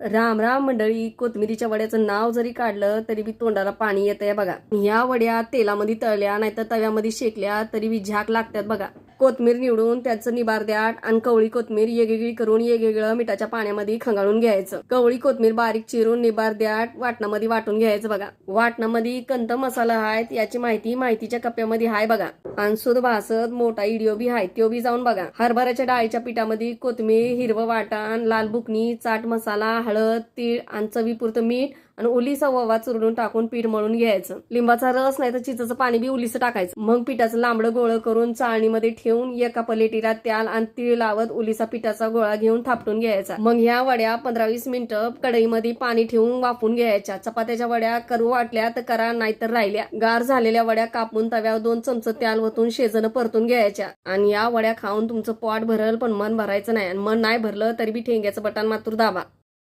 राम राम मंडळी. कोथिंबिरीच्या वड्याचं नाव जरी काढलं तरी बी तोंडाला पाणी येतंय बघा. ह्या वड्या तेलामध्ये तळल्या नाहीतर तव्यामध्ये शेकल्या तरी बी झाक लागतात बघा. कोथमीर निवडून त्याचं निबार द्याट आणि कवळी कोथमीर वेगवेगळी करून वेगवेगळं मिठाच्या पाण्यामध्ये खंगाळून घ्यायचं. कवळी कोथमीर बारीक चिरून निबार द्याट वाटणामध्ये वाटून घ्यायचं बघा. वाटणामध्ये कंत मसाला आहे याची माहिती माहितीच्या कप्प्यामध्ये हाय बघा. आणि सुध भासत मोठा इडिओ बी हाय तो बी जाऊन बघा. हरभऱ्याच्या डाळीच्या पिठामध्ये कोथमीर, हिरवं वाटण, लाल बुकणी, चाट मसाला, हळद, तीळ आणि चवीपुरतं मीठ आणि ओलीसा ओवा चुरून टाकून पीठ मळून घ्यायचं. लिंबाचा रस नाही तर चिंचेचं पाणी बी ओलीस टाकायचं. मग पिठाचं लांबडं गोळ करून चाळणीमध्ये ठेवून एका प्लेटीला तेल आणि तीळ लावत ओलीसा पिठाचा गोळा घेऊन थापटून घ्यायचा. मग ह्या वड्या 15-20 मिनिटं कढईमध्ये पाणी ठेवून वाफून घ्यायच्या. चपात्याच्या वड्या करू वाटल्या तर करा नाहीतर राहिल्या. गार झालेल्या वड्या कापून तव्यावर 2 चमचे तेल वतून शेजनं परतून घ्यायच्या. आणि या वड्या खाऊन तुमचं पोट भरल पण मन भरायचं नाही. आणि मन नाही भरलं तरी बी ठेंग्याचं बटन मात्र दाबा.